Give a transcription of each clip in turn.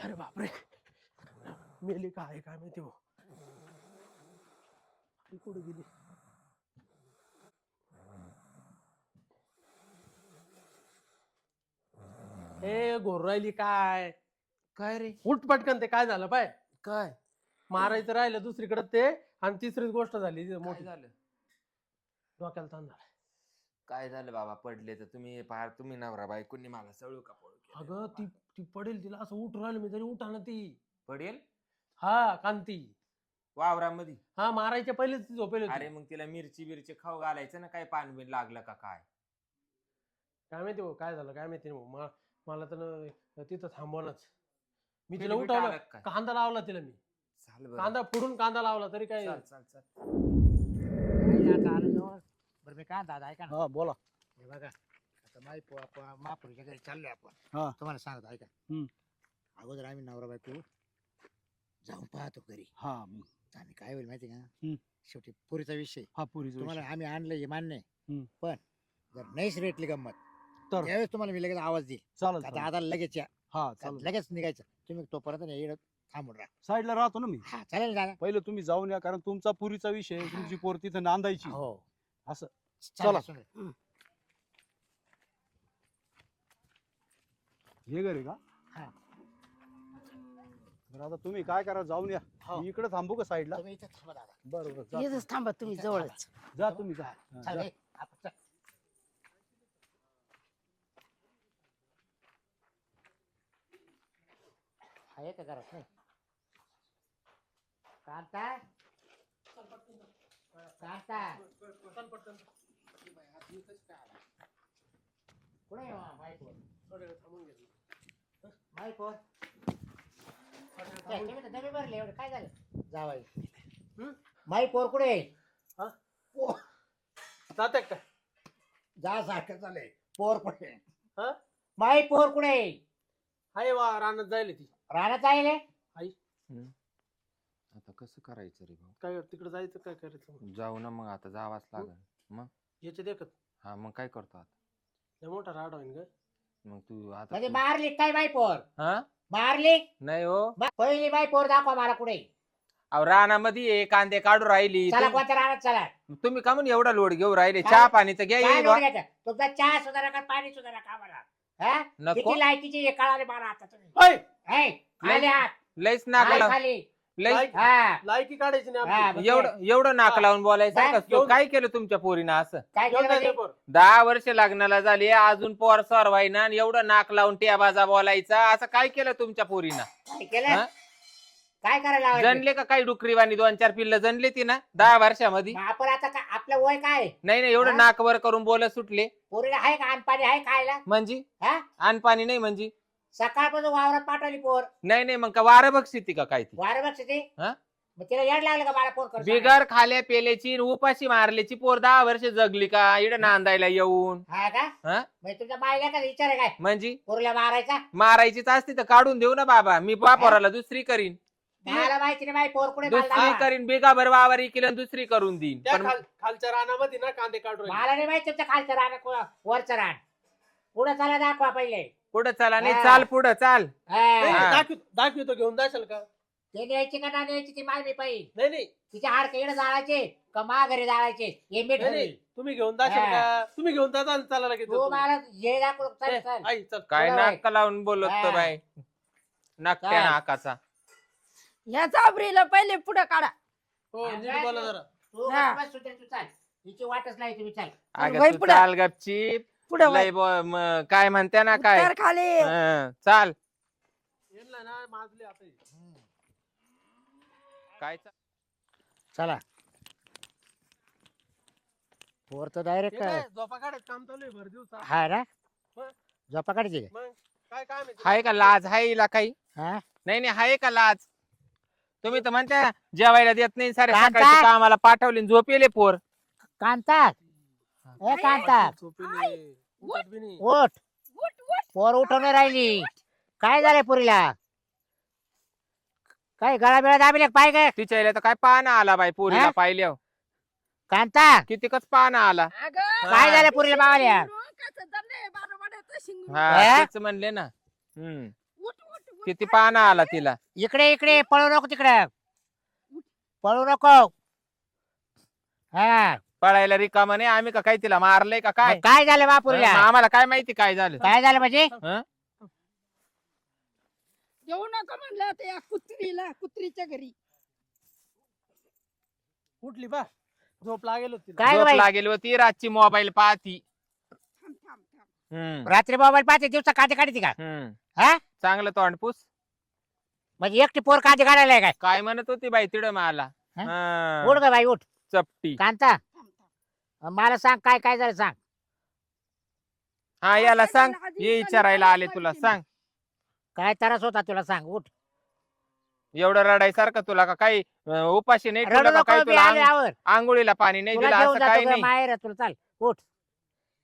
अरे बापरे, मेली का आहे काय माहिती भाऊ. ती कुठे गेली? ए घोर राहिली काय? काय रे? उठ पटकन. ते काय झालं पाय, काय मारायचं राहिलं दुसरीकडे ते, आणि तिसरीच गोष्ट झाली काय मोठी. झालं? डोक्याला ताण झाला. काय झालं बाबा? पडले तर तुम्ही नवरा बायकोंनी मला सळू का पळू केलं अगं बाबा? ती ती पडेल, तिला असं उठ राहिलं मी तरी उठा ना ती. पडेल हा कांती. वावरामध्ये? हा मारायच्या पहिलेच ती झोपेल अरे होती. मग तिला मिरची बिरची खाऊ घालायचं ना, काय पान बिन लागलं का काय? काय माहिती भाऊ काय झालं काय माहिती भाऊ. मला तर तिथं थांबवणच. मी तिला फिट-बिट उठवलं, आलं का काय? कांदा लावला तिला मी. चाल बरं. कांदा फोडून कांदा लावला तरी काय. चाल चाल चाल. बरं मी काय दादा ऐका ना. हा बोला. हे बघा आता महापुरुषच्या घरी चाललोय आपण. हा. तुम्हाला सांगतो ऐका. हम्म. अगोदर आम्ही नवरा बायको जाऊन पाहतो घरी. हा आणि काय होईल माहिती का? हम्म. शेवटी पुरीचा विषय हा पुरीचा तुम्हाला विषय. आम्ही आणलं हे मान्य आहे. हम्म. पण जर नाहीच रेटली गंमत तर त्यावेळेस तुम्हाला मी लगेच आवाज देईल. चालेल आता चालेल. आता लगेच या. हा चालेल. लगेच निघायचं तुम्ही तोपर्यंत नाही येडत थांबून राहा. साईडला राहतो ना मी. हा चालेल दादा. पहिले तुम्ही जाऊन या, कारण तुमचा पुरीचा विषय आहे, तुमची पोर तिथं नांदायची. हो असं चला चला. हे घरी का? हा. बरं आता तुम्ही काय करा, जाऊन या. हो. मी इकडे थांबू का साईडला? तुम्ही इथे थांबा दादा. बरोबर जा. येतच थांबा तुम्ही जवळच. जा तुम्ही जा. हा, चल जा. ए, आपण चल. आहे का घरात नाही? कांता कांता कुठे आहे माईकवर? माईकवर डबे भरले एवढे काय झालं जावाई? माईकवर कुठे आहे? हा? पो- जाते काय? जा सारखं चाललंय. पोर कुठे आहे? हा? माई पोर कुठे आहे? हाय वा रानात जायला ती. राहण्यात आहे रे? आता कसं करायचं रे भाऊ? काय तिकडे जायचं काय करायचं? जाऊ ना मग, आता जावाच लागल. मग याचे देखत हा मग काय करतो आता? लय मोठा राड होईन ग. मग तू आता म्हणजे मारली काय माई पोर? हा मारली? नाही हो. पहिली माई पोर दाखवा मला कुठे आहे? अहो रानामध्ये कांदे काढू राहिली. चला कोणत्या राहण्यात चला. तुम्ही का म्हणून एवढा लोड घेऊ राहिले? काय? चहा पाणीचं घ्या काय ये लोड बा. घ्यायचा? तुमचा चहा सुधारा का पाणी सुधारा का मला? हा? नको. किती लायकीची हे कळाले मला आता तुम्ही. हाय, हे, खाली हात. लयच हात नाक लावून खाली. लयच लायकी हा. लायकी काढायची नाही हा, आमची. मग एवढं नाक लावून बोलायचं काय? का? तू काय केलं तुमच्या पोरीनं असं? काय घेऊन केलं जायचं म्हणजे? पोर. 10 वर्ष लग्नाला झाली, अजून पोर सर व्हायना, आणि एवढं नाक लावून टियाबाजा बोलायचा, असं काय केलं तुमच्या पोरीनं? काय केलं? हा? काय करायला लावायचं? जनले का काही डुकरीवाणी 2-4 पिल्ल जनले ती ना 10 वर्षामध्ये? मग आपण आता आपलं वय काय? नाही एवढं हा? नाक वर करून बोलत सुटले पोरीला आहे का पाणी आहे खायला? म्हणजे हा? अन्न पाणी नाही म्हणजे? सकाळपासून वावरात पाठवली पोर. नाही मग का वारं बघती का काय ती? वारं बघ ते. हा? मग तिला याड लागलं का मला फोन कर? बिगर खाल्या पेल्याची उपाशी मारल्याची पोर 10 वर्ष जगली का इड नांदायला येऊन? हा का? हा? मग तुमच्या बाईला का विचार आहे काय? म्हणजे पोरीला मारायचा? मारायचीच असती तर काढून देऊ ना बाबा, मी बापोराला दुसरी करीन. मला माहिती नाही बाई पोर कुठे दुसरी करीन, बिगाभर वावर केलं दुसरी करून देईन. त्या पण खालच्या रानामध्ये ना कांदे काढून राहिले. मला नाही माहिती तुमच्या खालचं रान वरचं रान. पुढे चला दाखवा पहिले. पुढं चला नाही, हा. चाल पुढं चाल. नाही, हा. नाही, दाखवितो घेऊन जाशाल का? ते न्यायची का ना न्यायची ती मागणी पाहिजे. नाही तिच्या हाड इकडे जाळायचे का मा घरी जाळायचे हे मी ठरवेल. तुम्ही घेऊन जाशाल का? तुम्ही घेऊन जाता आणि चला लगेच तू येतो. मला हे दाखव चल ए, चल. आई चल. काय पुढं नाक लावून बोलत हा. तो बाई, नाकट्या चाल. नाकाचा. या चाबरीला पहिले पुढे काढा. हो नीट बोला जरा. तू हा. बस सुटेल तू चाल. हिची वाटच नाही तुम्ही चाल. अगं वय तू पुढं. चाल गपचीप. पुढे लय काय म्हणते ना काय? उत्तर खाली. चाल. यांना ना माजले आता हे. काय चला पोर तर डायरेक्ट हे काय, झोपा काढत काम चालू आहे भर दिवसा. हा ना मग? झोपा काढायची मग काय काम आहे? हाय का लाज? हाय हिला काही? हा नाही हाय का लाज? तुम्ही तर म्हणता जेवायला देत नाही, सारे कांता? सकाळची कामाला पाठवली, झोपेले पोर. कांता ए कांता झोपेले. उठत बी नाही. उठ. उठ उठ. पोर उठवून राहिली. काय झालंय पुरीला? काय गळा बिळा दाबले पाय काय? तिच्या इला तर काय पाना आला बाई पोरीला हा? पाहिल्यावर. कांता कितीकच पाना आला. अगं, काय झालं पुरीला मावाल्या? डोक्याचं दम नाही, बारोबार येतं शिंगून. हा हा? तेच म्हणले ना. उठ उठ किती पाना आला तिला. इकडे इकडे पळू नको तिकडे. पळू नको. हा पळायला रिकामा नाही आम्ही का काय तिला मारलंय का काय? मग काय झालं बापुरीला? आम्हाला काय माहिती काय झालं. काय झालं म्हणजे? येऊ नका म्हणलं आता या कुत्रीला, कुत्रीच्या घरी. उठली बा, झोप लागेल होती. काय झोप बाई? लागेल होती रातची मोबाईल पाहती. थांब थांब थांब. हम्म, रात्री मोबाईल पाहते, दिवसा कांदे काढते का? हम्म. हा चांगलं तोंडपूस. म्हणजे एकटी पोर कांदे काढायला काय? काय म्हणत होती बाई तिड मला. हा? हा, उठ ग बाई उठ. चपटी. कांता थांब थांब. मला सांग काय काय झालं सांग. हा याला काय सांग, झालं? आधी ये विचारलं विचारायला काय आले तुला. माहिती सांग, काय त्रास होता तुला सांग उठ. एवढं रडायसारखं तुला का काही उपाशी नाही रडू तुला का नको, काही मी तुला आलोय आवर. आंघोळीला पाणी नाही तुला दिलं घेऊन असं काही जातो नाही. माहेर तुला चाल उठ.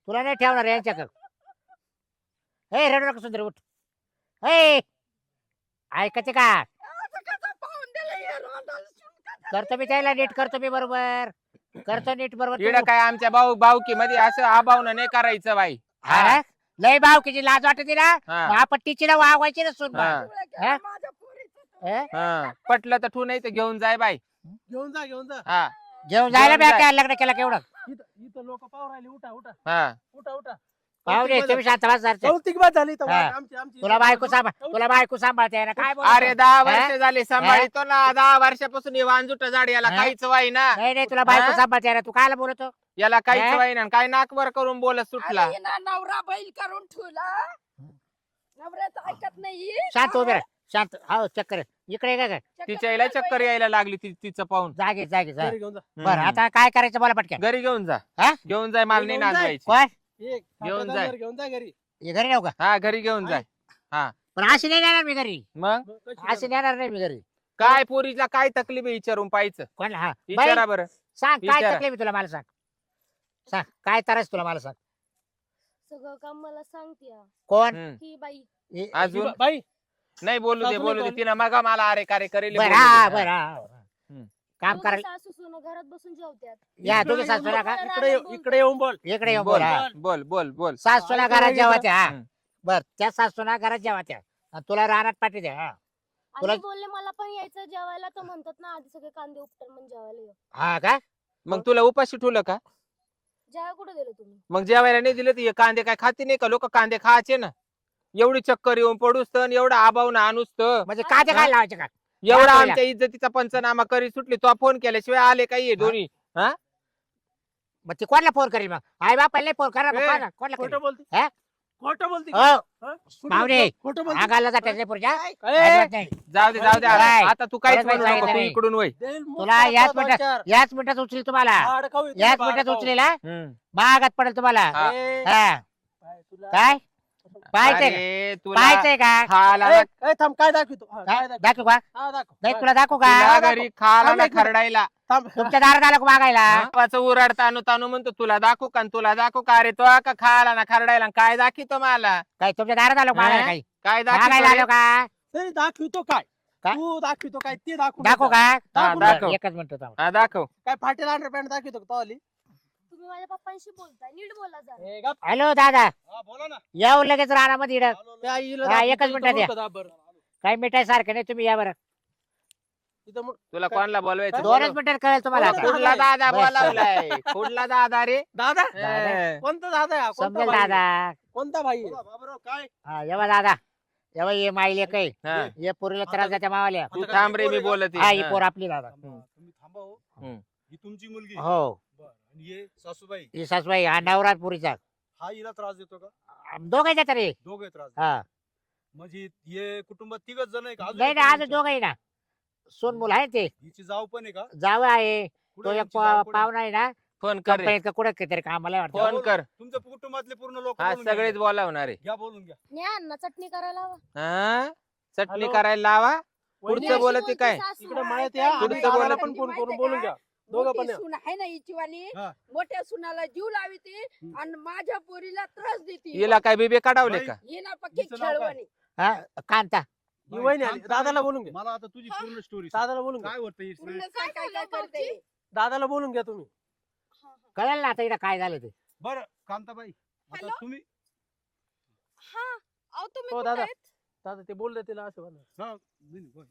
तुला नाही ठेवणार यांच्याकडे. हे रडू नको सुंदर उठ. हे ऐकते का? असं कसं पाहून दिलं हे रोंडाला शिंक? करतो मी त्याला नीट करतो मी बरोबर. करतो नीट बरोबर. इकडं काय आमच्या भाऊकी मध्ये असं आबावनं नाही करायचं बाई. हा? लय भावकीची लाज वाटते ना. हा. मग आपण टिचीला वागवायची ना सुन. हा. तुला केलं हा? माझ्या पोरीचं. हा, पटलं तर ठू नाही तर घेऊन जाय बाई. घेऊन जा, घेऊन जा. हा घेऊन जायला घेऊन बी जाय. लग्न केलं केवढं. इथं लोक पाहू राहिले. उठा उठा हा. उठा उठा. पाहुणे तुम्ही शांत बसा जरा. कौतिक बाद झाली इथं. हा. आमची आमची तुला बायको सांभाळ, तुला बायको सांभाळते ना काय बोलतो? अरे 10 वर्ष झाले सांभाळतो ना. 10 वर्षापासून हे वांजुट झाड याला हा? काहीच वाई ना. नाही नाही तुला बायको हा? सांभाळते ना. तू काय बोलतो? याला काहीच हा? वाई ना. काय नाकवर करून बोलत सुटला. अरे हिनं नवरा बैल करून ठेवला. नवऱ्याचं ऐकत नाही. शांत उभे राहा. शांत. हो चक्कर इकडे काय काय तिच्या यायला चक्कर यायला लागली तिचं पाहून. जागे जागे जा. घरी घेऊन जा. बरं आता काय करायचं बोला पटकन. घरी घेऊन जा. हा? घेऊन जाय मला नाही घेऊन जाय. नाचवायची. कोण एक घेऊन फाट्या जाय. दारावर घेऊन जा घरी. हे घरी नेऊ का? हा घरी घेऊन जाय. पण अशी नाही नेणार मी घरी. मग मग कशी अशी नेणार नाही मी घरी. काय पोरीला काय तकलीफ आहे विचारून पाहिजे. कोण हा बाई, विचारा बरं. सांग काय विचारा. तकलीफ आहे तुला मला सांग. सांग काय त्रास तुला मला सांग. सगळं काम मला सांगते कोण हम्म. ही बाई. हे- अजून बाई नाही बोलू दे सासूला बोलू दे. कॉल. तिनं मग मला अरे कार्य करेल. बरं हा बरं हा. हम्म. काम दोघं करायला सासू सुना घरात बसून जेवत्यात. या इकडे दोघी येऊन सासूला का? इकडे येऊन बोल. इकडे येऊन बोल बोल हा. बोल बोल बोल. सासूला इकडे घरात ये जेवा इकडे. त्या. हा हम्म. बर त्या सासूला घरात जेवा त्या. आणि तुला रानात पाठी द्या. हा तुला- आणि बोलले मला पण यायचं जेवायला तर म्हणतात ना आधी सगळे कांदे उपटून मग जेवायला ये. हा का? मग तुला उपाशी ठेवलं का? जेवायला कुठे दिलं तुम्ही? मग जेवायला नाही दिलं तर हे कांदे काय खाते नाही का? लोक कांदे खायचे ना. एवढी चक्कर येऊन पडूस तर एवढा आबाव ना आणूस तर म्हणजे काय ते काय लावायचे का? एवढा दाखवला. आमच्या इज्जतीचा पंचनामा करी सुटली. तो फोन केल्याशिवाय आले काही दोन्ही. मग ते कोणाला फोन करील मग? आई बापाला फोन करा मग ए, कोणाला कोणाला खोटं करील? बोलती. हा? खोटं बोलती. हो हा? कुठं पाहुणे. खोटं बोलती. आगाला जाते पुढच्या ए, अजिबात नाही. जाऊ दे जाऊ दे. काय? आता तू काहीच परत म्हणू बाई नको. तू सांगितलं नाही. इकडून वय. देईल मुठ तुला याच टाकतो मिनिटात चार. याच मिनिटात उचली तुम्हाला. हाड खाऊ येतो याच ना, मिनिटात हाड खाऊ. उचलेला हम्म. महागात पडेल तुम्हाला. हा. ए, हा काय तुला- काय पाहायचंय का? अरे, तुला पाहायचंय का? खाला ए, ए, थांब काय दाखवतो. हा, काय काय? दाखव. दाखवू का? हा, दाखव. नाही तुला दाखवू का? तुला दाखव. घरी खाला ना थांब एक मिनिट. खरडायला. थांब. तुमच्या दारात आला का मागायला? गावाचं उराड तानू तानू म्हणतो तुला दाखवू का? आणि तुला दाखवू का? अरे तो का खाला ना खरडायला आणि काय दाखवतो मला? काय तुमच्या दारात आलो का मागायला? हा? काही काय मागायला दाखवतो आलो का? तरी दाखवतो काय काय? तू दाखवतो काय ते दाखव. दाखवू का? दाखवू दाखव. बरं, एकच मिनिट थांब. हा दाखव. काय फाटेल अंडरपॅन्ट दाखवतो का तवाली? तुम्ही माझ्या पप्पांशी बोलताय नीट बोला जरा. ए, गप. हॅलो दादा हा, बोला ना. येऊ लगेच रानामध्ये इकडं. त्या आईला हा, दाखवतो, एकच इथं मिनिटात या. मुडकं दाब बरं. काही मिठाई सारखं नाही तुम्ही या बरं. इथं मुड- तुला कोणाला बोलवायचं? दोनच मिनिटात कळेल तुम्हाला आता. बोलव. कुठला दादा बस. बोलावलाय? कुठला दादा रे? दादा ए, कोणता दादा आहे हा? कोणता समजेल भाई आहे? दादा. कोणता भाई आहे? बोला, बाबूराव, काय हा येवा दादा येवा ये माईले काही हा. ये पोरीला त्रास द्या मावाल्या. तू थांब रे मी बोलत हा ही पोर आपली दादा. तुम्ही थांबा हो. हम्म. ही तुमची मुलगी. हो बरं. आणि हे सासूबाई ही सासूबाई हा नवरा पुरीचा. हा हिला त्रास देतो का? दोघांच्या तरी. दोघे त्रास हा देतात. म्हणजे हे कुटुंबात तिघच जण आहे का? नाही ना आज दोघही ना. सोन मुलं आहे ते हिची जाव पण आहे का? जावं आहे. तो कुठे एक यांची जाव कुठे? पाहुणा आहे ना फोन कर रे. कंपनीत का कुठं तरी कामाला वाटतं. फोन कर. तुमच्या कुटुंबातले पूर्ण लोक हा सगळेच बोलावणार आहे. घ्या बोलून घ्या. न्या अण्णा चटणी करायला हवा. हा चटणी हॅलो? करायला लावा. वहिनी, पुढचं बोलते काय? इकडे मळ्यात या आणि पुढचं दादाला बोलत पण फोन करून बोलून घ्या. दोघं पण मोठी या. सून आहे ना हिची वाली हा. मोठ्या सुनाला जीव लाविते आणि माझ्या पोरीला त्रास देते. हिला काय बिबे काढवले का? ही ना पक्की हिचं नाव काय? खेळवणी. हा कांता ही वहिनी आली. दादाला बोलून घ्या. मला आता तुझी पूर्ण स्टोरी दादाला बोलून घ्या. काय होतं ही पूर्ण story? काय काय काय करते. दादाला बोलून घ्या तुम्ही. कळलं ना आता इकडे काय झालं ते. बरं कांताबाई आता हॅलो? तुम्ही हा अहो तुम्ही हो, कुठं दादा. आहेत? दादा ते बोलले तिला असं म्हणा. हा, नाही, नाही, बघ.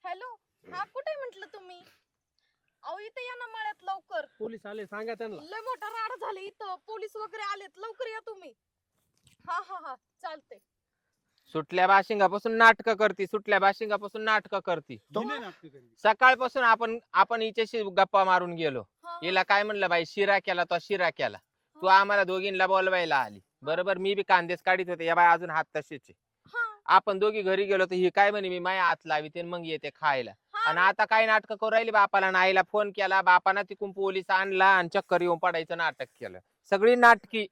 हॅलो, हा कुठे म्हंटल तुम्ही? अहो इथे या ना मळ्यात लवकर. पोलीस आले सांगा त्यांना. लय मोठा राडा झाला इथं, पोलीस वगैरे आलेत, लवकर या तुम्ही. हा हा हा चालतंय. सुटल्या बाशिंगापासून नाटक करती, सुटल्या बाशिंगापासून नाटक करती. मी नाही नाटकं करीत. सकाळपासून आपण हिच्याशी गप्पा मारून गेलो. हा, हिला काय म्हणलं बाई, शिरा केला तो शिरा केला. तू आम्हाला दोघींना बोलवायला आली. बरोबर, मी बी कांदेच काढीत होते. या बाई अजून हात तसेच आहे. हा, आपण दोघी घरी गेलो तर ही काय म्हणे, मी माझ्या हात लाविते मग येते खायला. हा. आणि आता काय नाटक करू राहिली, बापाला नाईला फोन केला, बापानं तिकून पोलीस आणला आणि चक्कर येऊन पडायचं नाटक केलं. सगळी नाटकी,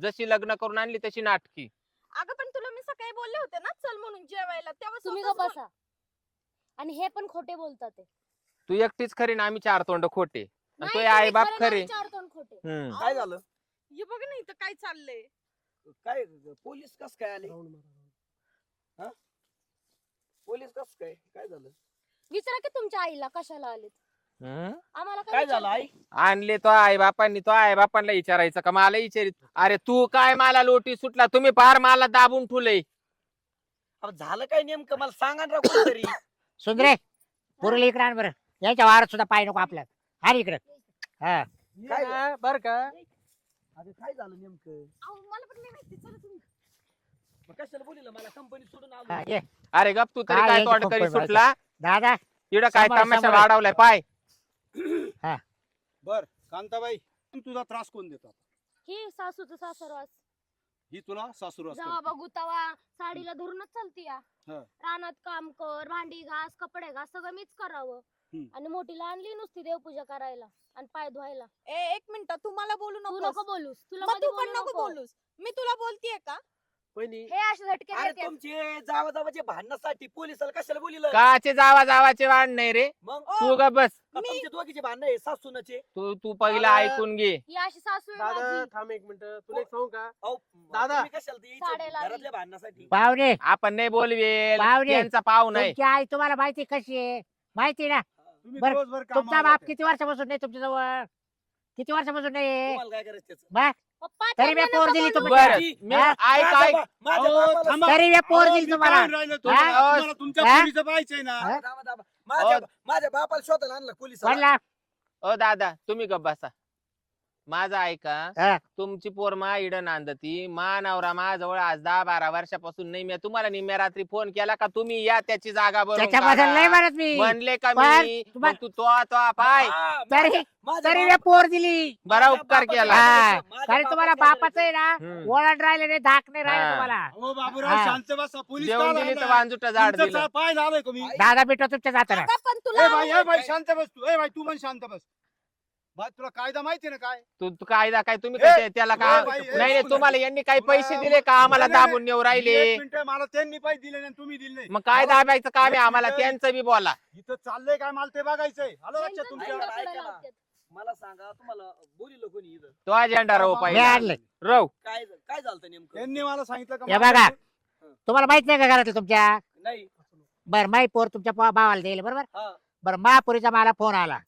जशी लग्न करून आणली तशी नाटकी. अगं पण तुला मी सकाळी बोलले होते ना चल म्हणून जेवायला, तेव्हा तुम्ही स्वतःच गप्प बसा. आणि हे पण खोटे बोलतात ते. तू एकटीच खरी ना, आम्ही चार तोंड खोटे. आणि नाही, तो तुम्ही आई बाप खरे खरे. नाही, चार तोंड खोटे. हम्म. काय झालं? बोल- हे बघ ना इथं काय चाललंय. काय पोलीस कस काय आले? राऊंड मारा. पोलीस कस काय? काय झालं? विचारा की तुमच्या आईला कशाला आलेत. हम्म? आम्हाला काय झालं आई? आणले तो आई बापांनी, तो आई बापांना विचारायचं का मला विचारित? अरे तू काय मला लोटी सुटला, तुम्ही फार मला दाबून ठुलय. अहो, झालं काय नेमकं मला सांगा ना कोणतरी. सुंदरे पुरली इकडे आण बरं. यांच्या वारात सुद्धा पाय नको आपल्यात. हा इकडे. हा काय काय बर का अरे काय झालं नेमकं? अहो मला पण नाही माहिती, चला तुम्ही. मग कशाला बोलिलं मला कंपनी सोडून हा, आलो. ये. अरे गप तू तरी काय काय यांची तोंड करी कंपनी सुटला. दादा इकडं काय समोर- तमाशा समोर. वाढवलाय पाय. बर कांताबाई, तुझा त्रास कोण देतात? ही सासूचं सासरवास. ही तुला सासूर जेव्हा बघू तेव्हा साडीला धरूनच चालती या. हा. रानात काम कर, भांडी घास, कपडे घास, सगळं मीच करावं. हम्म. आणि मोठीला आणली नुसती देवपूजा करायला आणि पाय धुवायला. एक मिनिट, तू मला बोलू तू नको. नको बोलूस. तुला मग मध्ये तू पण बोलू नको बोलूस. मी तुला बोलतीये का? वहिनी हे असे झटके अरे देतात. तुमचे जावाचे भांडणासाठी पोलिसाला कशाला बोलिलं? काचे जावाचे वाढ नाही रे. मग तू ग बस. का तुमचे दोघीचे भांडण आहे सासूनाचे? तू पहिला ऐकून घे. ही अशी सासू आहे दादा माझी. थांब एक मिनिट, तुला एक सांगू का? अहो, दादा. तुम्ही कशाला ते यायचं साड्या लावली. घरातल्या भांडणासाठी? पाहुणे आपण नाही बोलवेल, पाहुणे. त्यांचा पाव नाही. तुमची आई तुम्हाला माहिती कशी आहे? माहिती ना. तुम्ही बरं, दिवसभर तुमचा कामाला बाप जाते. किती वर्षापासून नाही तुमच्या जवळ? किती वर्षापासून नाही? तुम्हाला काय करायचं त्याचं? बा, पप्पा, तरी मी त्यांना पोर नको दिली बोलू. तुम्हाला. बरं जी, मी हा? ऐक माझ्या ऐक. बा- माझ्या अहो, बापाला थांबा. तरी मी पोर अहो, दिली मी तुम्हाला. काय राहिलो? हा? तुम्हाला तुमच्या हा? पुरीचं पाहायचंय ना. हा? दाबा, दाबा. माझ्या बापाला शोधायला आणलं पोलिस. म्हणला ओ दादा तुम्ही गप बसा. माझा ऐका. हा. तुमची पोर मा इड नांदती, मा नवरा माझ्याजवळ आज 10-12 वर्षापासून नाही. मी तुम्हाला निम्म्या रात्री फोन केला का तुम्ही या त्याची जागा भरून त्याच्याबद्दल काढा. नाही म्हणत मी. म्हणले का पण मी तुम्हा- मग तू तो पाय तरी माझ्या तरी मी बाप- पोर दिली. बरा उपकार केला. हा. माझ्या कारण तुम्हाला बापाचं बापाचं आहे ना हम्म. ओळख राहिले नाही, धाक नाही राहिले हा. तुम्हाला. अहो बाबूराव हा. शांत बसा. पोलीस देऊन का दिली तर आला? वांजुट झाड तुमचं दिलं. पाय लावलंय का मी? दादा भेटो तुमच्या जाताना. अगं पण ए तुला बाई शांत बस तू. ए बाई तू पण शांत बस. बाई तुला कायदा माहिती ना काय? तू कायदा काय तुम्ही ए, त्याला ए, का बाई, ए, नाही नाही, तुम्हाला यांनी काही पैसे दिले का आम्हाला नाही, नाही, दाबून नेऊ राहिले? एक मिनिटं, मला त्यांनी पैसे दिले नाही तुम्ही दिले नाही. मग काय दाबायचं काम आहे एक आम्हाला? मिनिटं. त्यांचं बी बोला. इथं चाललंय काय मला ते बघायचंय. आलं लक्षात त्यांचं तुमच्या? झटकं ऐका पुढे ना. लावतात. मला सांगा तुम्हाला बोलिलं कोणी इथं? तो अजेंडा राहू मी पाहिजे. आणले. राहू काय काय झालं नेमकं? त्यांनी मला सांगितलं का हे मला- बघा. तुम्हाला माहित नाही का घरातलं तुमच्या? नाही. बरं माही पोर तुमच्या भावाला देईल बरोबर. हा. बरं महापुरीचा मला फोन आला.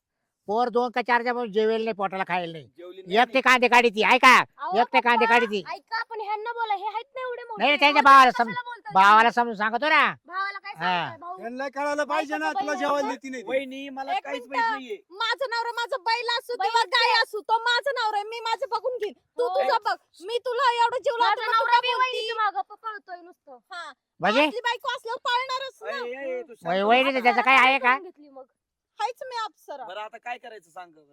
पोर 2 का 4 जेवेल नाही, पोटाला खायला नाही. जेवली एकटे कांदे काढी ती ऐका. अहो, एकटे कांदे पप्पा, काढी ती. ऐका पण ह्यांना बोला, हे आहेत ना एवढे मोठे. नाही, त्यांच्या एवढे भावाला कशाला सम- बोलताय भावाला तुम्ही? समजून सांगतो ना. भावाला काय हा. सांगताय भाऊ? त्यांना कळायला पाहिजे ना. ऐका तुला बाई, जेवायला ऐका. देती नाही ती. वहिनी मला एक काहीच मिनिटं. माहित नाहीये. माझा नवरा माझा बैल असू बैल किंवा गाय काय? असू, तो माझा नवरा आहे. मी माझं बघून घेईन. तू हो. तुझं बघ. मी तुला एवढं जीव लावते, माझा मग तू नवरा का बी बोलती? वहिनीच्या मागं पळतोय नुसतं. हा. म्हणजे आपली बायको असल्यावर पाळणारच ना. ए, तू शांत बस. वहिनीचं त्याचं काय आहे का? घेतली मग. हायच मी अप्सरा. बरं आता काय करायचं सांग बरं.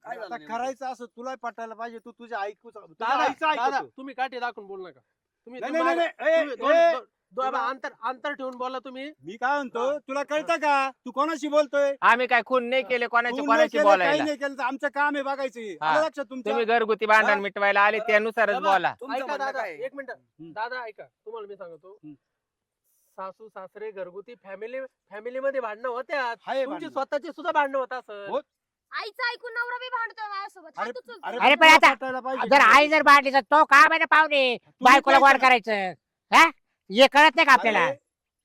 काय आता झालं नेमकं? करायचं असं तुला पटायला पाहिजे. तू तुझ्या ऐकूच तुझ्या दादा आईचं दादा ऐकतो. तुम्ही काठी दाखवून बोलू नका. तुम्ही नाही, तुम्ही नाही, नाही, मागे- ए, तुम्ही दोन- ए, दोन- दोन- अंतर ठेवून बोला तुम्ही. मी काय म्हणतो तुला कळतं का? तू कोणाशी बोलतोय? आम्ही काय खून नाही केले कोणाची तू नाही कोणाची केलं, काही बोलायला. नाही केलं तर आमचं काम आहे बघायचं. हा. आलं लक्षात तुमच्या? तुम्ही घरगुती भांडण हा. मिटवायला आले त्यानुसारच दादा, बोला. तुमचं ऐका म्हणणं दादा काय आहे? एक मिनिट. दादा ऐका, तुम्हाला मी सांगतो. हम्म. सासू सासरे घरगुती फॅमिली मध्ये भांडणं होत्या. हाय तुमची भांडणं. स्वतःची सुद्धा भांडणं होत असं. हो. आईचं ऐकून नवरा बी भांडतोय माझ्यासोबत. अरे हात उचलतो. अरे पण तुला आता- पटायला पाहिजे. जर आई जर भांडली तर तो काम आहे ना पाहुणे. तुम्ही बायकोला काय गोड करा? करायचं. हा हे कळत नाही का आपल्याला? अरे,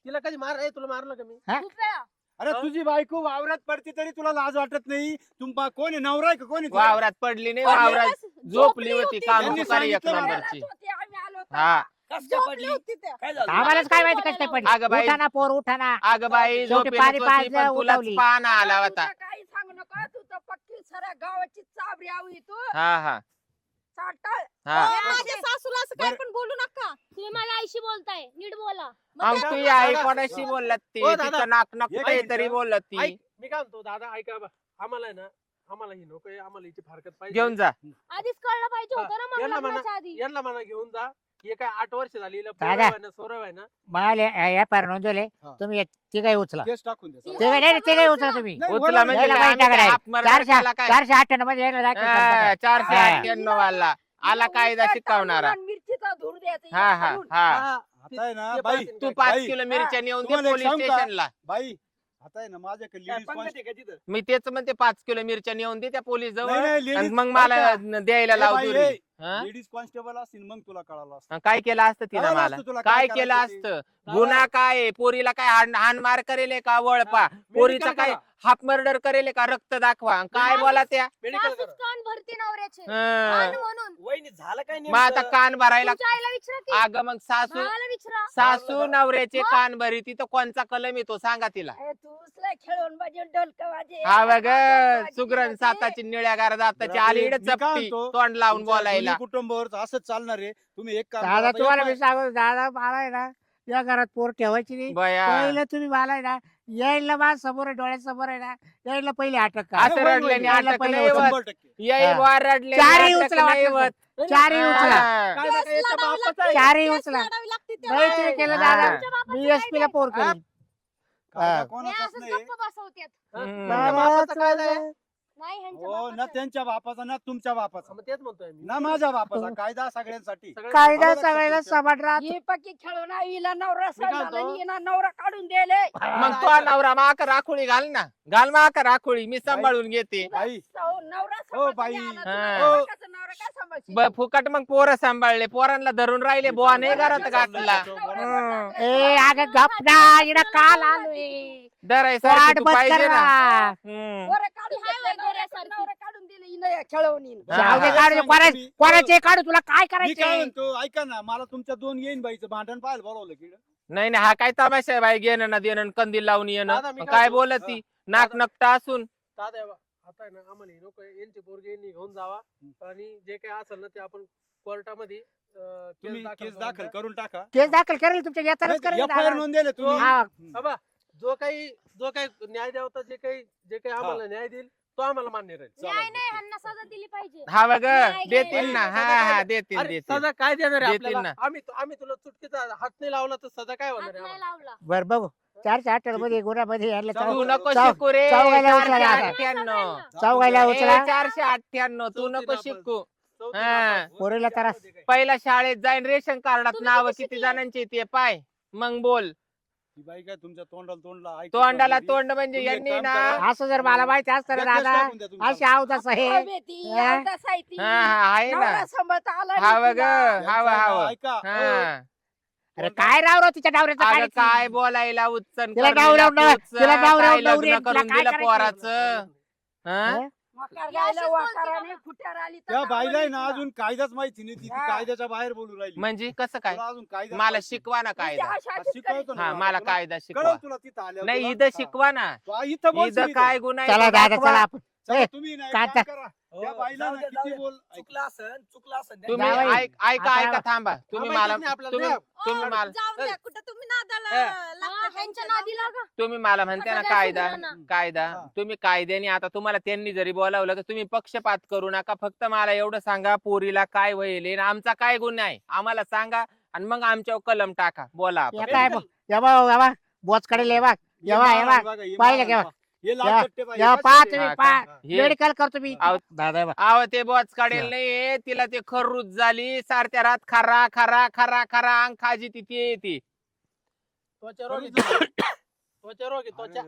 तिला कधी तुला मारलं का मी? खूप वेळा. अरे तुझी बायको वावरात पडते तरी तुला लाज वाटत नाही. तुमचा कोण आहे? नवरा आहे का? कोण आहे तुझा? वावरात पडली नाही, पण वावरात बस झोपली होती. काम त्यांनी दुपारी 1 सांगितलं नंबरची. होती, आम्ही आलो होतो. हा कस काय झोपली पडली होती त्या. काय झालं आम्हालाच काय माहिती कसं काय पडली अगं बाई. उठाना पोर उठाना अगं बाई शेवटी झोपेलच पाणी होती, पाजलं, पण तुलाच उठवली. पाहणं आला अगं, होता. तुझं काही सांगू नका तू तर पक्की सऱ्या गावाची चाबरी आवी तू हा हा चाटळ हा ए, माझ्या सासूला असं काय बरं. पण बोलू नका. तुम्ही माझ्या आईशी बोलताय नीट बोला. मग मग त्या- तू दादा, आई दादा. कोणाशी बोलत ती ओ, दादा. तिचं नाक नक एक काहीतरी मिनिटं. बोलत ती ऐक मी काय म्हणतो दादा ऐका बा आम्हाला आहे ना आम्हाला ही नकोय आम्हाला हिची फारकत पाहिजे घेऊन जा आधीच कळलं पाहिजे होतं ना यांना मला म्हणा लग्नाच्या आधी. यांना म्हणा घेऊन जा हे काय 8 वर्ष झाली हिला दादा. पोरं आहे ना सोरं आहे ना मला या पार नोंदवले हा. तुम्ही ते काही उचला केस टाकून द्या ते काय नाही ते काही उचला तुम्ही नाही, उचला बोला म्हणजे यायला काय, बाई आम्ही काय टाकायला. हाक मारायला त्याला काय? 498 मध्ये यायला दाखल हा, करता. 498 वाला आला कायदा शिकवणारा मिरचीचा धूर द्यायचा हा हा हा आता आहे ना ते बाई पाहतील तू काय. 5 बाई, किलो मिरच्या नेऊन दे तुम्हाला एक पोलीस सांगू का? स्टेशनला बाई आता आहे ना माझ्याकडे काय लेडीज पंगत आहे का तिथं मी तेच म्हणते 5 किलो मिरच्या नेऊन दे त्या पोलीस जवळ नाही आणि लेडीज मग मला द्यायला लाव बाई, दुरी. ए, हा? लेडीज कॉन्स्टेबल असतील मग तुला कळालं असतं काय केलं असतं तिनं कळालं मला असतं तुला काय काय केलं करायचं ते. असतं गुन्हा काय आहे? पोरीला काय हाणमार करेल का वळपा हा, पोरीचा medical काय करा. हाफ मर्डर करेल का रक्त दाखवा काय बोला त्या मेडिकल सासूच कान भरती नवऱ्याचे हं. कान म्हणून. वहिनी झालं काय मग आता नेमकं? कान भरायला तुमच्या आईला विचारा की. अगं मग सासू भावाला विचारा. सासू नवऱ्याचे कान भरी तिथं कोणचा कलम येतो सांगा तिला तू उचलाय खेळून माझे डोलक वाजे हा बघ सुगरण साताची निळ्या गार जाताची बरं, आली मी इकडे काय चपटी म्हणतो, तोंड लावून तुमच्या बोलायला दोन्ही कुटुंबावर असंच चालणार आहे तुम्ही एक काम दादा करा, आता तुम्हाला एक मी सांगू दादा मला आहे ना या घरात पोर ठेवायची नाही बया पहिलं तुम्ही मला आहे ना यायला माझ समोर आहे, डोळ्यासमोर आहे ना यायला पहिले अटक करा. असं रडल्याने यायला अटक पहिले नाही उचल. होत. 100%. येई हा. वर रडले चारही नाटक उचला नाही वाटलं. होत. चारही उचला हा. काय नका, याच्या बापाचं आहे. चारही केस उचला लढावी लागते तेव्हा. नाही तुम्ही केलं हा. दादा तुमच्या बापाचं मी काय एसपी ला पोर हा. करेन कायदा हा. मी कोणाचाच असंच नाही गप्प बसवतेत. हम्म. तुमच्या बापाचं काय आहे? नाही ह्यांच्या हो ना बापाचं. त्यांच्या बापाचा ना तुमच्या बापाचा मग तेच म्हणतोय मी ना माझ्या बापाचा कायदा सगळ्यांसाठी सगळ्यांचं- कायदा आलं लक्षात सगळ्याला तुमच्या? समान राहत ही पक्की खेळून आईला नवरा मी काय सांभाळला म्हणतो? हिला नवरा काढून दिले मग तो नवरा माक राखोळी घाल ना घाल माक राखोळी मी सांभाळून घेते बाई नवरा हो, बाई. हा. नवरा काय सांभाळशील? फुकट मग पोरं सांभाळले पोरांना धरून राहिले बुवा नाही घरात घातला ए अगं गप ना इकडं काल आलोय डरायसारखी वाट तू बंद पाहिजे कर ना ना. हम्म. पोरं काढून हाय घेतले, वगैरे नवरा सारखी. नवरा काढून दिले हिनं खेळवून हिनं. हा. जाऊ दे हा. काढू दे. तुम्ही- कोणाचे काढू तुला काय मी काय करायचे म्हणतो ऐका ना मला तुमच्या दोन येईन बाईचं भांडण पाहायला बोलावलं की नाही नाही हा काय तमाशा आहे बाई घेणं ना देणं कंदील लावून येणं दादा, मी मग काय काय बोलतो? बोलत ती नाक नकटा असून दादा हे बघ, आता आहे ना आम्हाला ही नको यांची पोरगी यांनी घेऊन जावा आणि जे काही असेल ना ते आपण कोर्टामध्ये तुम्ही केस दाखल करून टाका केस दाखल करेल तुमच्या येतानाच करेल एफआयआर दादा. नोंद दिले तुम्ही हा. बाबा जो काही न्याय द्यावता जे काही आम्हाला न्याय देईल तो आम्हाला मान्य राहील न्याय नाही ह्यांना सजा दिली पाहिजे. हा बघ नाही, देतील नाही. ना हा हा देतील अरे, देतील सजा काय देणार आहे देतील आपल्याला ना. आम्ही तुला चुटकीचा हात नाही लावला तर सजा काय हात होणार आहे नाही आम्हाला? लावला. बरं बघू 498 मध्ये गुन्ह्यामध्ये यायला चालू. तू चालू. नको चौ- शिकू रे चौघायला उचला आता. 498 चौघायला उचला 498 तू नको चौथी शिकू चौथी हा. नापास. पोरीला त्रास. पहिला शाळेत जाईन रेशन कार्डात तुम्ही नाव किती किती शिकले? जणांची ते पाय मग बोल ही बाई काय तुमच्या तोंडाला ऐकत तोंडाला नाही. तोंड म्हणजे तुम्ही एक यांनी काम ना करा. असं जर मला माहिती असतं ना द्या केस दादा टाकून द्या तुमच्या. अशी आवताच हे हवे ती, हा? अवदास आहे ती. हा हा आहे नवरा ना सांभाळता आला हा नाही बघ तिला. हाव हाव ऐका हा अरे काय राव राव तिच्या डावऱ्याचं अगं काढायचं? काय बोलायला उच्चन तिला करणीला डावऱ्यावर न- तूच, तिला डावऱ्यावर काय नवरी लग्न आहे, तिला करून काय दिलं करायचं? पोराचं हा? हं? वाकार ही गायला अशीच बोलते वाकारा बाबा. नाही, फुट्यावर आली तर त्या नावं बाईला आहे ना नाही अजून कायदाच माहिती नाही ती हा. कायद्याच्या बाहेर बोलू राहिली म्हणजे कसं काय तुला अजून कायदा मला माहिती. शिकवा ना तिला. कायदा तिच्या अशा शिकवतो अशीच ना हा तुला. मला कायदा शिकवा कळव तुला तिथं आल्यावर नाही तुला. इथं हा. शिकवा ना तो इथं बोलशील इथं इथं. काय गुन्हा आहे चला तो दादा दाखवा. चला आपण चला, ए, तुम्ही नाही काय काम करा. हो, त्या बाईला जाऊ ना दे, किती जाऊ दे. बोल चुकलं असन तुम्ही जावई. ऐका आता- ऐका थांबा तुम्ही हा, मला माहितीच नाही आपल्याला. तुम्ही द्या. तुम्ही मला जाऊ द्या कुठं तुम्ही नादाला हा. लागता हा, ह्यांच्या त्यांच्या नादी लागा. तुम्ही मला म्हणते ना सगळ्या कायदा सुधारणा. कायदा हा. तुम्ही कायद्याने आता तुम्हाला त्यांनी जरी बोलावलं तर तुम्ही पक्षपात करू नका फक्त मला एवढं सांगा पोरीला काय होईल आणि आमचा काय गुन्हा आहे आम्हाला सांगा आणि मग आमच्यावर कलम टाका बोला आपण. या काय येवा बोच कडेल येवा येवा येवा पाहिलं केव्हा? जेव्हा पहा तुम्ही हा, पहा हे- मेडिकल करतो मी आहो. दादा येवा. आव ते बॉच काढेल नाही तिला ते खर्रूच झाली सारत्या रात खरा खरा खरा खरा अंग खाजी तिथे येते त्वचा रोग आहे. त्वचा रोग आहे, त्वचा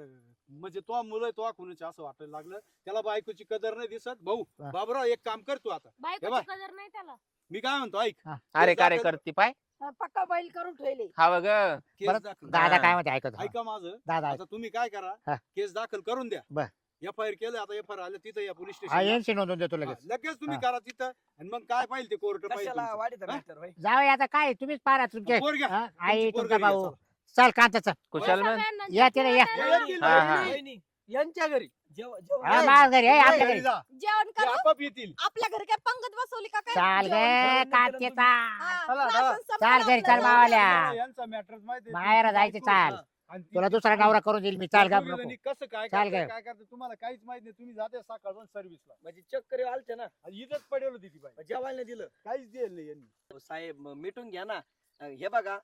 म्हणजे तो मुलं तो कुणाचे असं वाटायला लागलं त्याला बायकोची कदर नाही दिसत भाऊ हा. बाबराव एक काम कर तू आता बायकोची कदर नाही त्याला. मी काय म्हणतो ऐक हा. अरे केस कार्य दाखल- करते पाय पक्का बैल करून ठेवले हा बघ केस बरं, दाखल. दादा हा. काय म्हणते ऐकत ऐका माझं दादा आता तुम्ही काय हा. करा केस दाखल करून द्या बर. FIR केलं आता FIR आलं तिथं या पोलीस हा स्टेशन यांशी नोंदवून देतो लगेच लगेच तुम्ही हा. करा तिथं आणि मग काय पाहिजे ते कोर्ट कशाला वाढीत पाहिजे matter होय? जावई आता काय तुम्हीच पाहा तुमचे पोरग्या, हा, आई तुमची तुमचा पोरगी घ्या, भाऊ चला. चल कांताचा कुशल मन सगळ्यांना या तिला या. जेवायला येतील, हा, येतील, हा. येतील. वहिनी, यांच्या घरी जेवण हा, माझ्या घरी आहे, आपल्या घरी घरी जा. जेवण ते करू आपोआप येतील आपल्या घरी काय पंगत बसवली का काय चाल जेवण गे करून कांतेचा हा, चला, राशन चला. संपलं चाल घरी, आपलं. चाल मावाल्या. यांचा मॅटर माहिती आहे. बाहेर तुमची जायचं बायको, चाल हा. आणि ती- तुला दुसरा नवरा करून देईल मी चाल का दोघी जणी कसं काय चाल करतात, गं. काय करतात तुम्हाला काहीच माहित नाही तुम्ही जाते सकाळपासून सर्व्हिसला म्हणजे चक्कर आलते ना इथंच पडेल होती ती बाई जेवायला नाही दिलं काहीच दिलं नाही यांनी अहो, साहेब मिटून घ्या ना हे बघा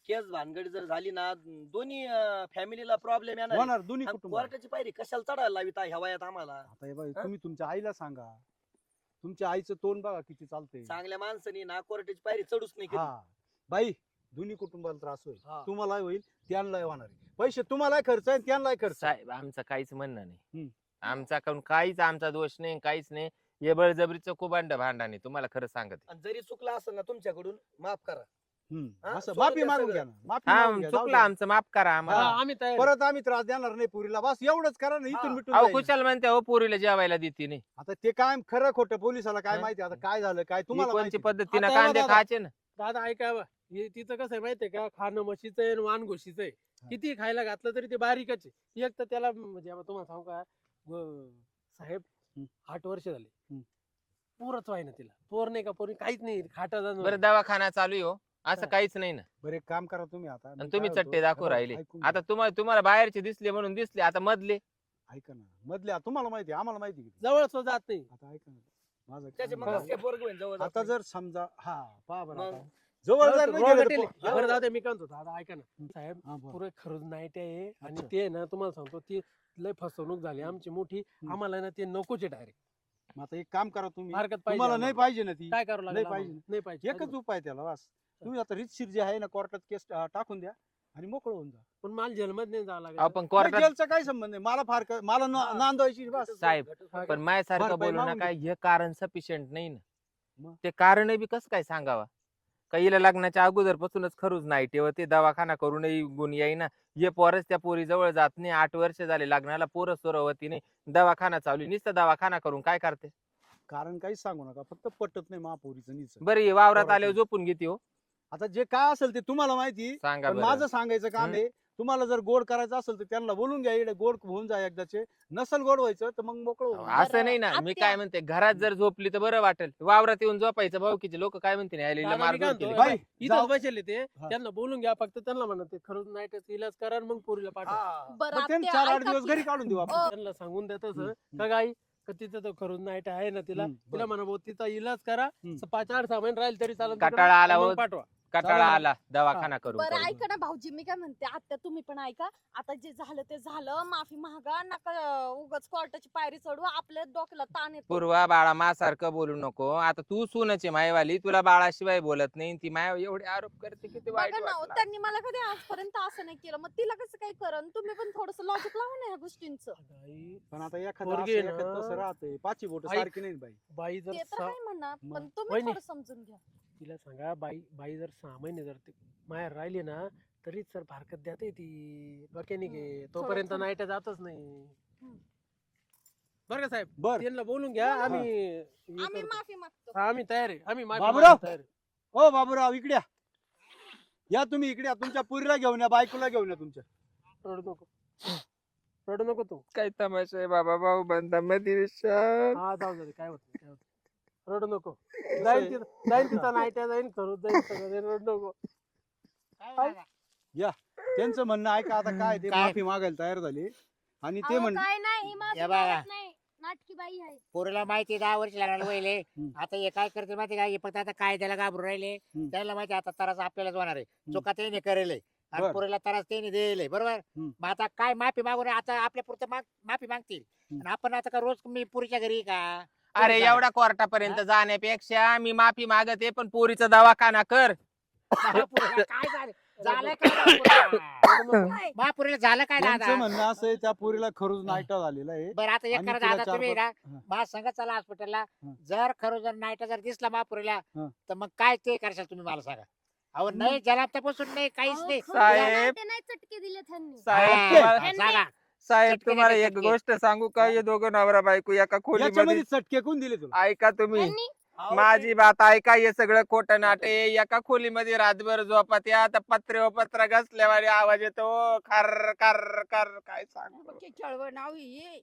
केस भानगडी जर झाली ना दोन्ही फॅमिलीला प्रॉब्लेम येणार आहे. होणार दोन्ही आणि कुटुंब कोर्टाची पायरी कशाला चढायला लावित ह्या वयात आम्हाला आता हे बाई हा? तुम्ही तुमच्या आईला सांगा तुमच्या आईचं तोंड बघा किती चालतंय चांगल्या माणसानी ना कोर्टाची पायरी चढूच नाही केली. हा बाई दोन्ही कुटुंबाला त्रास होईल हा. तुम्हाला होईल त्यांना होणार आहे. पैसे तुम्हाला खर्च आहे त्यांना खर्च आहे. साहेब आमचं काहीच म्हणणं नाही हम्म. आमचा काऊन काहीच आमचा दोष नाही काहीच नाही हे बळजबरीचं कुभांड भांडा नाही तुम्हाला खरं सांगत आणि जरी चुकलं असेल ना तुमच्याकडून माफ करा हा, असं सोडून माफी द्या मागून सगळं. घ्या ना माफी हा मागून घ्या, जाऊ चुकलं द्या. आमचं माफ करा हा, आम्हाला आम्ही तयार आहे. परत आम्ही त्रास देणार नाही पुरीला बस एवढंच करा ना इथून हा. मिटून अहो जाईल. कुशल म्हणते हो पोरीला जेवायला देते नाही आता ते काय खरं खोटं पोलिसाला काय हा? माहिती आता काय झालं काय ही तुम्हाला कोणची माहिती. पद्धतीनं आता कांदे दादा- खायचे ना दादा ऐका बा, हे तिचं कसं आहे माहितीये का खाणं म्हशीचं आहे आणि वाण घोशीचं आहे किती खायला घातलं तरी ते बारीकच आहे एक तर त्याला म्हणजे आता तुम्हाला सांगू का साहेब हम्म. 8 वर्ष झाले हम्म. पोरच व्हाय ना तिला पोर नाही का पोरी काहीच नाही खाटा जाणं बरं दवाखाना चालू आहे हो असं हा. काहीच नाही ना बरं एक काम करा तुम्ही आता आणि मी तुम्ही काय चट्टे होतो, दाखवू हे बघा, राहिले ऐकून आता तुम्हाला बाहेरचे दिसले म्हणून दिसले आता मधले घ्या. ऐका ना मधल्या तुम्हाला माहिती आम्हाला माहिती किती. जवळ सुद्धा जात नाही आता ऐका ना माझं त्याच्या काय मग म्हणणं काय पोरगं होईल जवळ आहे. जात आता नाही. जर समजा हा पहा बरं मग? आता. जवळ जर नाही गेलं तर पो- बरं जाऊ दे मी काय म्हणतो दादा ऐका ना साहेब हा, बरं. पुरे खरंच नाईट आहे आणि अच्छा. ते ना तुम्हाला सांगतो ती लय फसवणूक झाली आमची मोठी आम्हाला ना ते नकोच डायरेक्ट मग आता एक काम करा तुम्ही हरकत पाहिजे तुम्हाला नाही आम्हाला. पाहिजे ना ती काय करावं लागेल नाही आम्हाला? पाहिजे. नाही पाहिजे एकच उपाय त्याला बस तुम्ही आता रितशीर जे आहे ना कोर्टात केस टाकून द्या आणि मोकळं होऊन जा पण मला जेलमध्ये नाही जावं लागेल आपण नाही, कोर्टात जेलचा काय संबंध नाही मला फार मला हा. नांदवायची बस साहेब हा, पण माझ्यासारखं भरपाई बोलू मागून नका हे कारण सफिशियंट नाही ना मग? ते कारण बी कसं काय सांगावा काहीला लग्नाच्या अगोदरपासूनच खरूच नाही तेव्हा ते दवाखाना करूनही गुण येईना हे पोरच त्या पोरी जवळ जात नाही 8 वर्ष झाले लग्नाला पोरच सोरवती नाही दवाखाना चालू नुसतं दवाखाना करून काय करते कारण काहीच सांगू नका फक्त पटत नाही महापोरीचं नीच बरं हे वावरात पोराचं. आल्यावर झोपून घेते हो आता जे काय असेल ते तुम्हाला माहिती सांगा पण बरं. माझं सांगायचं काम हम्म. आहे तुम्हाला जर गोड करायचं असेल तर त्यांना बोलून घ्या इकडे गोड होऊन जा एकदाचे नसल गोड व्हायचं तर मग मोकळं होऊन जा. असं नाही ना मी आत्या. काय म्हणते घरात जर झोपली तर बरं वाटेल वावरात येऊन झोपायचं भाऊकीचे लोक काय म्हणते दादा, मी काय मारधूर म्हणतो, केली. बाई, इथंच जाऊ. बसले ते हा. त्यांना बोलून घ्या फक्त त्यांना म्हणा ते खरंच नाईटच इलाज करा आणि मग पोरीला पाठवा हा. बरं मग त्यांनी आत्या, 4-8 ऐका दिवस की- घरी काढून देऊ आपण अ, त्यांना सांगून द्या तसं हम्म. का गाई का तिथं तो खरंच नाईट आहे ना तिला हम्म, तिला बरं. म्हणा भाऊ तिचा इलाज करा हम्म. 5-8 महिने राहील तरी चालेल कटाळा तिकडं, आला मग हो. पाठवा कटाळा चालेल. आला दवाखाना करून बरं करून. ऐका ना भाऊजी मी काय म्हणते आता तुम्ही पण ऐका आता जे झालं ते झालं माफी महागा नका उगाच कोर्टाची पायरी चढू आपल्या डोक्याला ताण येतो पूर्वा बाळा मासारखं बोलू नको आता तू सुनचे मायवाली तुला बाळाशिवाय बोलत नाही ती माय एवढे आरोप करते किती वाईट बघा ना वाटलं. त्यांनी मला कधी आजपर्यंत असं नाही केलं मग तिला कसं काय करण तुम्ही पण थोडस लॉजिक लावा ना ह्या गोष्टींचं गाई पण आता एखादं पोरगी असं, आहे एखादं ना. तसं राहते पाची बोट ऐक. सारखी नाही बाई बाई जर ते तर सा- काय म्हणा मग. पण तुम्ही वहिनी. थोडं समजून घ्या तिला सांगा बाई जर 6 महिने जर ती माहेर राहिली ना तरीच सर फारकत द्याते ती डोक्याने घे तोपर्यंत थोडं- नाईट जातच नाही हम्म. बरं का साहेब बर त्यांना बोलून घ्या हा. आम्ही हे आम्ही करतो. माफी मागतो हा, आम्ही तयार आहे आम्ही माफी बाबूराव. मागायला तयार आहे. हो बाबूराव इकडे या तुम्ही इकडे या. तुमच्या पुरीला घेऊन या बायकोला घेऊन या तुमच्या रडू नको रडू नको तू काय तमाशा आहे बाबा भाऊ बंदा मध्ये विशाल. हा जाऊ दे काय होत नाही, काय होत नाही. रडू नको जाईन तिचा नाईट जाईन करू जाईन सगळं जाईन, रडू नको त्यांचं म्हणणं ऐका आता काय ते काय? माफी मागायला तयार झाले आणि ते अहो, म्हण काय नाही ही माफी या बघा. मागत नाही नाटकी बाई आहे पोरीला माहिती 10 वर्ष लागणार वहिले हम्म. आता हे काय करते माहिती का हे फक्त आता कायद्याला घाबरून राहिले हम्म. त्याला माहिती आता त्रास आपल्यालाच होणार आहे चुका त्याने करेल आणि बर. पोरीला त्रास त्याने दिले बरोबर मग आता काय माफी मागून आता आपल्या पुरतं माफी मागतील आणि आपण आता का रोज मी पुरीच्या घरी का अरे जा. एवढा कोर्टापर्यंत जाण्यापेक्षा मी माफी मागते पण पोरीचा दवाखाना कर महापुरीला काय झालं झालं काय महापुरीला? महापुरीला झालं काय त्यांचं दादा म्हणणं असं आहे त्या पुरीला खरूच नाईट झालेला आहे बरं आता एक आणि करा तिला दादा 4-5 तुम्ही ना हा. माझ्या संग चला हॉस्पिटलला हा. जर खरं जर नाईट जर दिसला महापुरीला हा. तर मग काय ते करशाल तुम्ही मला सांगा अहो नाही जलाबतापासून नाही काहीच अहो, नाही खरं साहेब. झालं, ते नाही चटके दिले त्यांनी साहेब हा, तुम्हाला- सांगा साहेब चटके तुम्हाला देते, एक चटके. गोष्ट सांगू का हे दोघं नवरा बायको एका खोलीमध्ये याच्यामध्ये चटके कोण दिले तुला ऐका तुम्ही यांनी अहो, माझी बात ऐका हे सगळं खोटं नाटे एका खोलीमध्ये रातभर झोपात या तर पत्र घसल्यावारी आवाज येतो खर कर कर काय सांगतो चळवळ नाव ही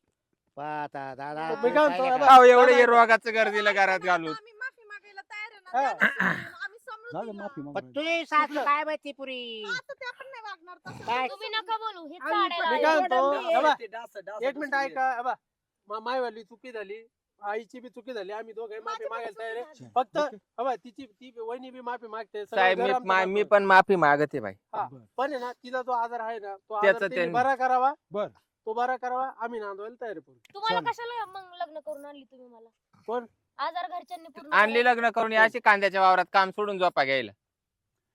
पाहता दादा मी काय म्हणतो, पाहिलं बा- का? अहो, एवढं दादा, हे रोगाचं गर्दीला घरात घालून आम्ही माफी मागायला तयार आहे हा. ना द्या ना सोडून. आम्ही समजून झालं दिलं. माफी पण मागा तुझी सासू चुकलं. काय माहिती पुरी आता ते आपण नाही वागणार तसं. काय? तुम्ही नका बोलू हे आम्ही चाडायला पण मी काय आले. म्हणतो, एवढं मी- हे बा, ते डास एक मिनिट ऐका हे बा, मायवाली चुकी झाली आईची बी चुकी झाली आम्ही दोघे माफी माझी पण मागायला तयार आहे चुकी फक्त ओके. हे बा, ती वहिनी बी माफी मागते सगळं साहेब घर आमचं मी मागतं. पण माफी मागते बाई पण आहे ना तिचा जो आजार आहे ना तो त्याचं आजार त्यांनी त्यांनी- बरा करावा बर. तो बरा करावा आम्ही नांदवायला तयार आहे पूर्ण. तुम्हाला चालेल. कशाला मग लग्न करून आणली तुम्ही मला कोण? आजार घरच्यांनी पूर्ण आणली केला. लग्न करून अशी कांद्याच्या वावरात काम सोडून झोपा घ्यायला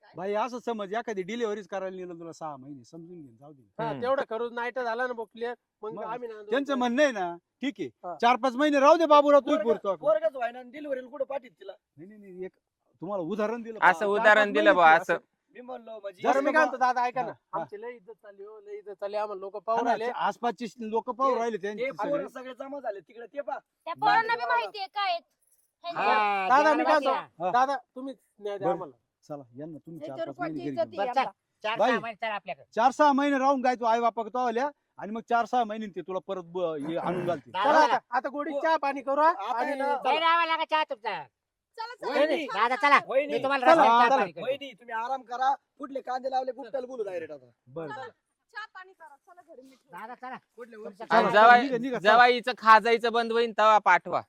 भाई असं समज एखादी डिलिव्हरीच करायला नेलं तुला 6 महिने समजून घे जाऊ दे हा, हम्म. तेवढं करून नाईट झाला ना क्लिअर मग मग आम्ही नांदवायला त्यांचं तयार. म्हणणं आहे ना ठीक आहे हा. 4-5 महिने राहू दे बाबूराव तू पुरतो पोरगच व्हायना डिलिव्हरीला कुठं पाठीत तिला नाही एक तुम्हाला उदाहरण दिलं असं चार-पाच उदाहरण दिलं महिने बा असं. असं मी म्हणलो म्हणजे बरं मी जसं काय म्हणतो दादा ऐका हा, ना हा. आमची लय इज्जत चालली हो लय इज्जत चालली आम्हाला लोक हा पाहून ना, राहिले आसपासचे लोक पाहू राहिले ते त्यांचे पोरं सगळे. सगळे जमा झाले तिकडे ते पा त्या पोरांना बी माहितीये काय आहेत. ह्यांचं- हा, दादा द्यायला मी काय पाहिजे म्हणतो ना. दादा तुम्हीच न्याय द्या बरं. आम्हाला चला यांना तुम्ही नाही 4-5 तर महिने कोणती घरी इज्जत घेऊन आहे बरं, यांना. 4-6 बाई. महिने चला आपल्याकडे 4-6 महिने राहून काय तू आई बापा तो आल्या आणि मग 4-6 महिने ते तुला परत हे आणून घालते दादा, चला आता गोडी चहा पाणी करू हा. आता आणि आहे ना, चला. नाही लावा लागा चहा तुमचा चला, चला. वहिनी, दादा चला वहिनी, मी तुम्हाला चला, रस्त्यावर चला. चहा पाणी करतो. वहिनी तुम्ही आराम करा कुठले कांदे लावले गुप्ताला बोलू डायरेक्ट आता बरं चहा पाणी करा चला घरी मी ठेवते. दादा चला कुठले तुमचं आणि काम चला, जवाई निघा, निघा, चला. जवाईचं खाजायचं बंद होईन तवा पाठवा